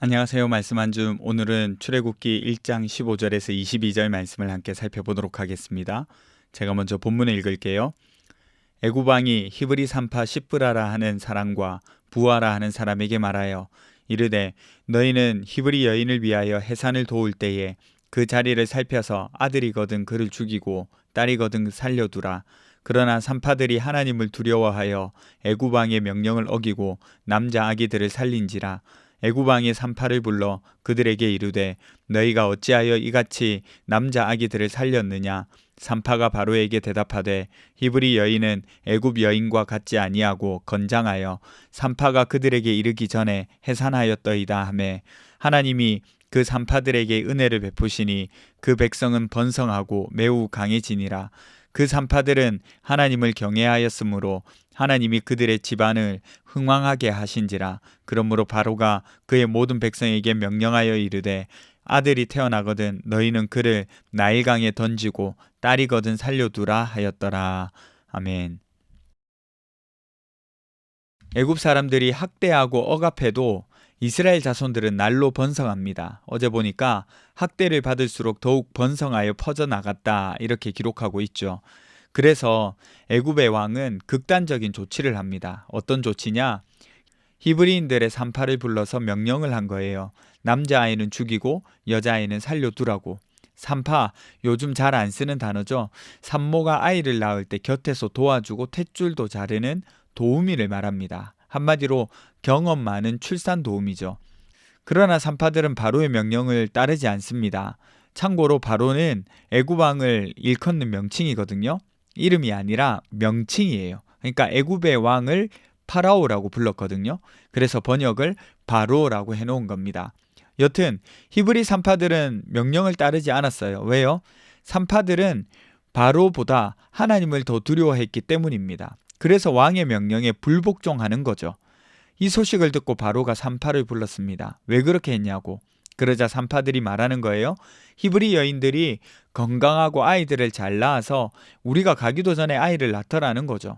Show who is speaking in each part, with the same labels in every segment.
Speaker 1: 안녕하세요. 말씀 한 줌. 오늘은 출애굽기 1장 15절에서 22절 말씀을 함께 살펴보도록 하겠습니다. 제가 먼저 본문을 읽을게요. 애굽 왕이 히브리 산파 시브라라 하는 사람과 부하라 하는 사람에게 말하여 이르되 너희는 히브리 여인을 위하여 해산을 도울 때에 그 자리를 살펴서 아들이거든 그를 죽이고 딸이거든 살려두라. 그러나 산파들이 하나님을 두려워하여 애굽 왕의 명령을 어기고 남자 아기들을 살린지라. 애굽 왕이 산파를 불러 그들에게 이르되 너희가 어찌하여 이같이 남자 아기들을 살렸느냐. 산파가 바로에게 대답하되 히브리 여인은 애굽 여인과 같지 아니하고 건장하여 산파가 그들에게 이르기 전에 해산하였더이다 하매 하나님이 그 산파들에게 은혜를 베푸시니 그 백성은 번성하고 매우 강해지니라. 그 산파들은 하나님을 경외하였으므로 하나님이 그들의 집안을 흥왕하게 하신지라. 그러므로 바로가 그의 모든 백성에게 명령하여 이르되 아들이 태어나거든 너희는 그를 나일강에 던지고 딸이거든 살려두라 하였더라. 아멘. 애굽 사람들이 학대하고 억압해도 이스라엘 자손들은 날로 번성합니다. 어제 보니까 학대를 받을수록 더욱 번성하여 퍼져나갔다 이렇게 기록하고 있죠. 그래서 애굽의 왕은 극단적인 조치를 합니다. 어떤 조치냐? 히브리인들의 산파를 불러서 명령을 한 거예요. 남자아이는 죽이고 여자아이는 살려두라고. 산파, 요즘 잘 안 쓰는 단어죠. 산모가 아이를 낳을 때 곁에서 도와주고 탯줄도 자르는 도우미를 말합니다. 한마디로 경험 많은 출산 도우미죠. 그러나 산파들은 바로의 명령을 따르지 않습니다. 참고로 바로는 애굽 왕을 일컫는 명칭이거든요. 이름이 아니라 명칭이에요. 그러니까 애굽의 왕을 파라오라고 불렀거든요. 그래서 번역을 바로라고 해놓은 겁니다. 여튼 히브리 산파들은 명령을 따르지 않았어요. 왜요? 산파들은 바로보다 하나님을 더 두려워했기 때문입니다. 그래서 왕의 명령에 불복종하는 거죠. 이 소식을 듣고 바로가 산파를 불렀습니다. 왜 그렇게 했냐고. 그러자 산파들이 말하는 거예요. 히브리 여인들이 건강하고 아이들을 잘 낳아서 우리가 가기도 전에 아이를 낳더라는 거죠.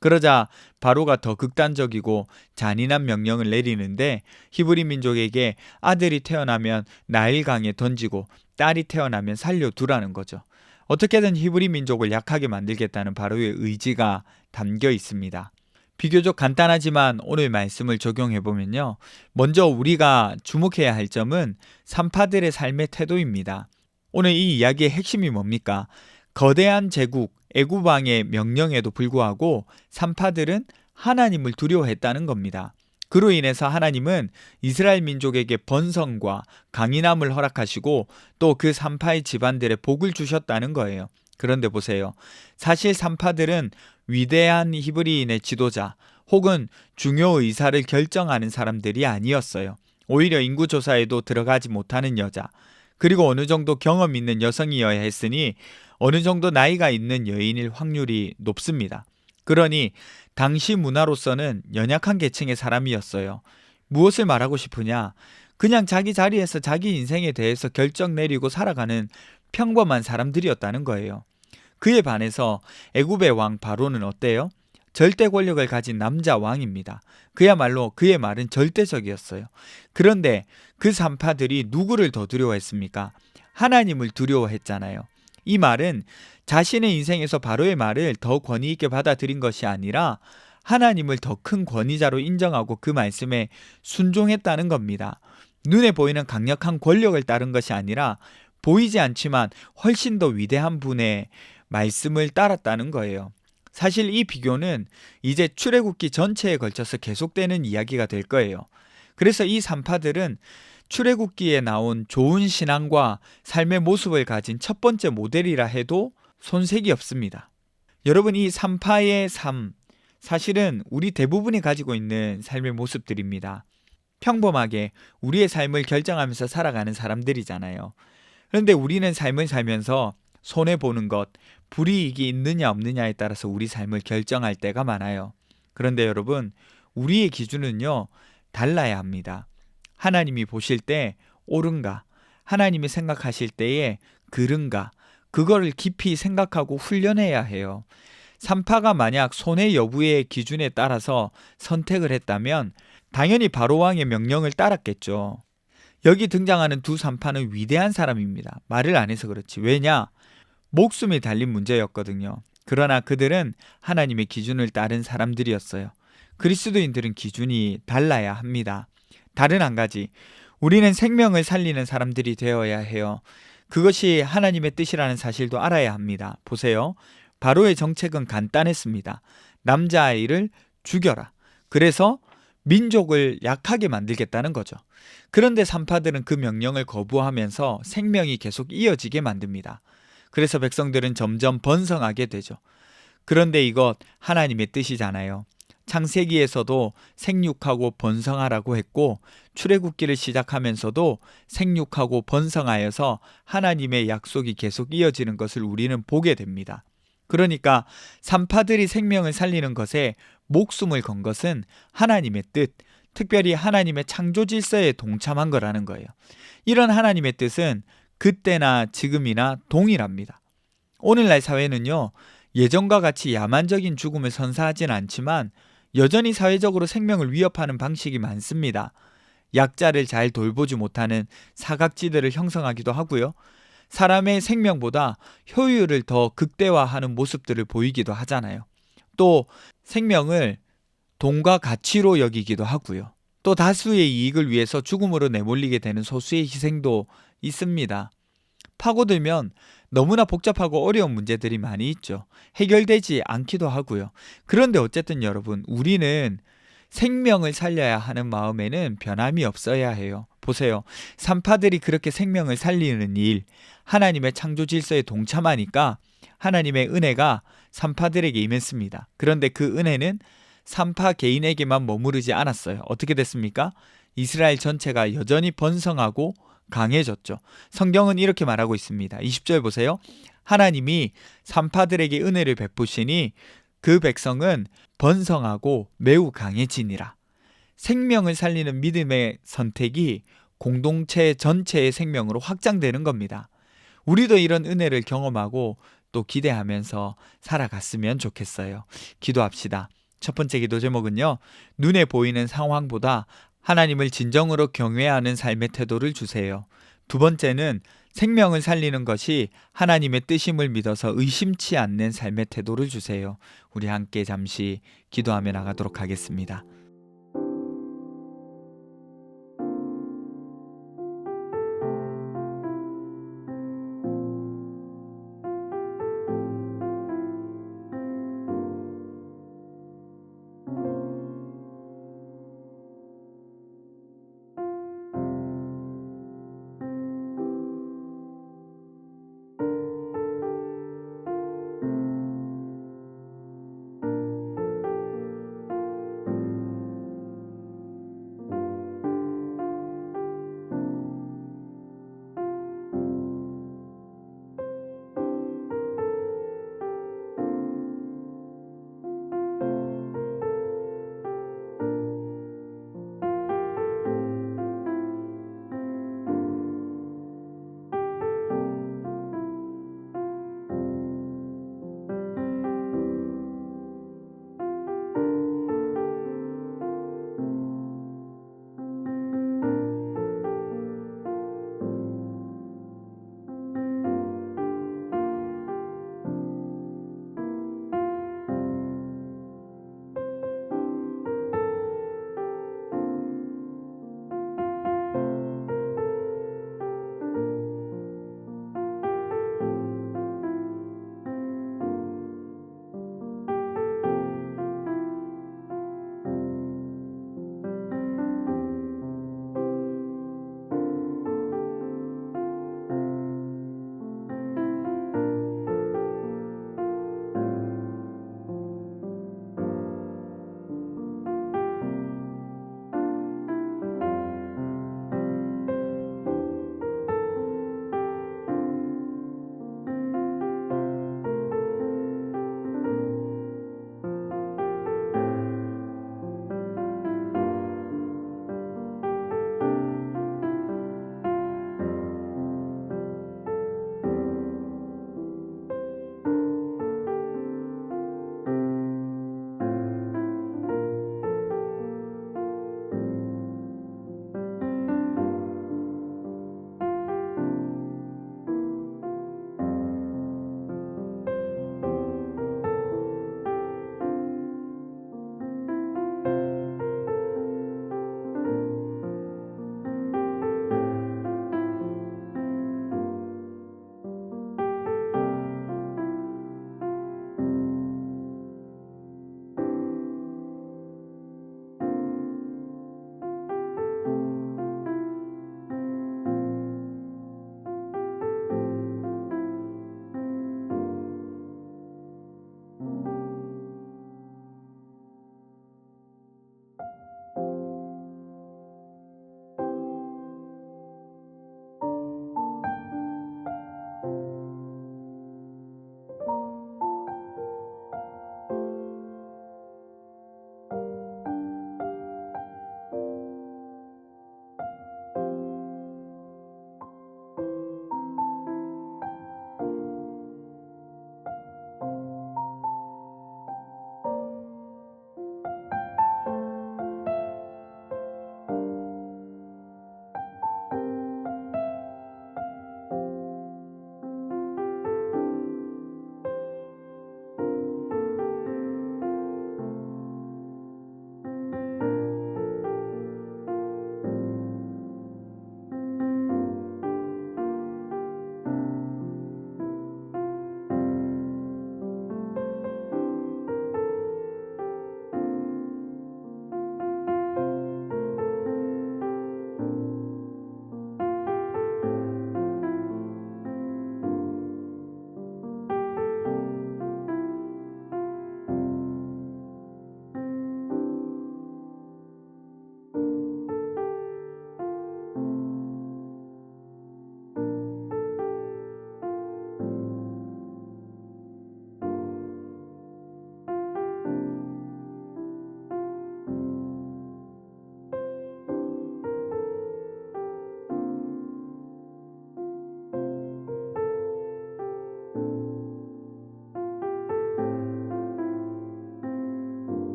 Speaker 1: 그러자 바로가 더 극단적이고 잔인한 명령을 내리는데 히브리 민족에게 아들이 태어나면 나일강에 던지고 딸이 태어나면 살려두라는 거죠. 어떻게든 히브리 민족을 약하게 만들겠다는 바로의 의지가 담겨 있습니다. 비교적 간단하지만 오늘 말씀을 적용해보면요. 먼저 우리가 주목해야 할 점은 산파들의 삶의 태도입니다. 오늘 이 이야기의 핵심이 뭡니까? 거대한 제국 애굽 왕의 명령에도 불구하고 산파들은 하나님을 두려워했다는 겁니다. 그로 인해서 하나님은 이스라엘 민족에게 번성과 강인함을 허락하시고 또 그 산파의 집안들의 복을 주셨다는 거예요. 그런데 보세요. 사실 산파들은 위대한 히브리인의 지도자 혹은 중요 의사를 결정하는 사람들이 아니었어요. 오히려 인구조사에도 들어가지 못하는 여자, 그리고 어느 정도 경험 있는 여성이어야 했으니 어느 정도 나이가 있는 여인일 확률이 높습니다. 그러니 당시 문화로서는 연약한 계층의 사람이었어요. 무엇을 말하고 싶으냐? 그냥 자기 자리에서 자기 인생에 대해서 결정 내리고 살아가는 평범한 사람들이었다는 거예요. 그에 반해서 애굽의 왕 바로는 어때요? 절대 권력을 가진 남자 왕입니다. 그야말로 그의 말은 절대적이었어요. 그런데 그 산파들이 누구를 더 두려워했습니까? 하나님을 두려워했잖아요. 이 말은 자신의 인생에서 바로의 말을 더 권위 있게 받아들인 것이 아니라 하나님을 더 큰 권위자로 인정하고 그 말씀에 순종했다는 겁니다. 눈에 보이는 강력한 권력을 따른 것이 아니라 보이지 않지만 훨씬 더 위대한 분의 말씀을 따랐다는 거예요. 사실 이 비교는 이제 출애굽기 전체에 걸쳐서 계속되는 이야기가 될 거예요. 그래서 이 산파들은 출애굽기에 나온 좋은 신앙과 삶의 모습을 가진 첫 번째 모델이라 해도 손색이 없습니다. 여러분, 이 산파의 삶, 사실은 우리 대부분이 가지고 있는 삶의 모습들입니다. 평범하게 우리의 삶을 결정하면서 살아가는 사람들이잖아요. 그런데 우리는 삶을 살면서 손해보는 것, 불이익이 있느냐 없느냐에 따라서 우리 삶을 결정할 때가 많아요. 그런데 여러분, 우리의 기준은요, 달라야 합니다. 하나님이 보실 때 옳은가, 하나님이 생각하실 때에 그른가, 그거를 깊이 생각하고 훈련해야 해요. 산파가 만약 손해 여부의 기준에 따라서 선택을 했다면 당연히 바로왕의 명령을 따랐겠죠. 여기 등장하는 두 산파는 위대한 사람입니다. 말을 안 해서 그렇지. 왜냐? 목숨이 달린 문제였거든요. 그러나 그들은 하나님의 기준을 따른 사람들이었어요. 그리스도인들은 기준이 달라야 합니다. 다른 한 가지, 우리는 생명을 살리는 사람들이 되어야 해요. 그것이 하나님의 뜻이라는 사실도 알아야 합니다. 보세요. 바로의 정책은 간단했습니다. 남자아이를 죽여라. 그래서 민족을 약하게 만들겠다는 거죠. 그런데 산파들은 그 명령을 거부하면서 생명이 계속 이어지게 만듭니다. 그래서 백성들은 점점 번성하게 되죠. 그런데 이것 하나님의 뜻이잖아요. 창세기에서도 생육하고 번성하라고 했고 출애굽기를 시작하면서도 생육하고 번성하여서 하나님의 약속이 계속 이어지는 것을 우리는 보게 됩니다. 그러니까 산파들이 생명을 살리는 것에 목숨을 건 것은 하나님의 뜻, 특별히 하나님의 창조 질서에 동참한 거라는 거예요. 이런 하나님의 뜻은 그때나 지금이나 동일합니다. 오늘날 사회는요, 예전과 같이 야만적인 죽음을 선사하진 않지만 여전히 사회적으로 생명을 위협하는 방식이 많습니다. 약자를 잘 돌보지 못하는 사각지대를 형성하기도 하고요. 사람의 생명보다 효율을 더 극대화하는 모습들을 보이기도 하잖아요. 또 생명을 돈과 가치로 여기기도 하고요. 또 다수의 이익을 위해서 죽음으로 내몰리게 되는 소수의 희생도 있습니다. 파고들면 너무나 복잡하고 어려운 문제들이 많이 있죠. 해결되지 않기도 하고요. 그런데 어쨌든 여러분, 우리는 생명을 살려야 하는 마음에는 변함이 없어야 해요. 보세요. 산파들이 그렇게 생명을 살리는 일, 하나님의 창조 질서에 동참하니까 하나님의 은혜가 산파들에게 임했습니다. 그런데 그 은혜는 산파 개인에게만 머무르지 않았어요. 어떻게 됐습니까? 이스라엘 전체가 여전히 번성하고 강해졌죠. 성경은 이렇게 말하고 있습니다. 20절 보세요. 하나님이 산파들에게 은혜를 베푸시니 그 백성은 번성하고 매우 강해지니라. 생명을 살리는 믿음의 선택이 공동체 전체의 생명으로 확장되는 겁니다. 우리도 이런 은혜를 경험하고 또 기대하면서 살아갔으면 좋겠어요. 기도합시다. 첫 번째 기도 제목은요, 눈에 보이는 상황보다 하나님을 진정으로 경외하는 삶의 태도를 주세요. 두 번째는 생명을 살리는 것이 하나님의 뜻임을 믿어서 의심치 않는 삶의 태도를 주세요. 우리 함께 잠시 기도하며 나가도록 하겠습니다.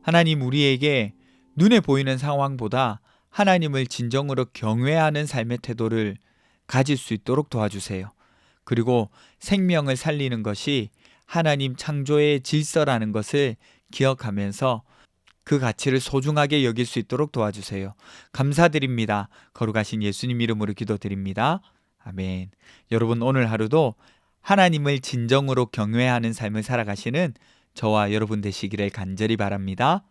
Speaker 1: 하나님 우리에게 눈에 보이는 상황보다 하나님을 진정으로 경외하는 삶의 태도를 가질 수 있도록 도와주세요. 그리고 생명을 살리는 것이 하나님 창조의 질서라는 것을 기억하면서 그 가치를 소중하게 여길 수 있도록 도와주세요. 감사드립니다. 거룩하신 예수님 이름으로 기도드립니다. 아멘. 여러분 오늘 하루도 하나님을 진정으로 경외하는 삶을 살아가시는 저와 여러분 되시기를 간절히 바랍니다.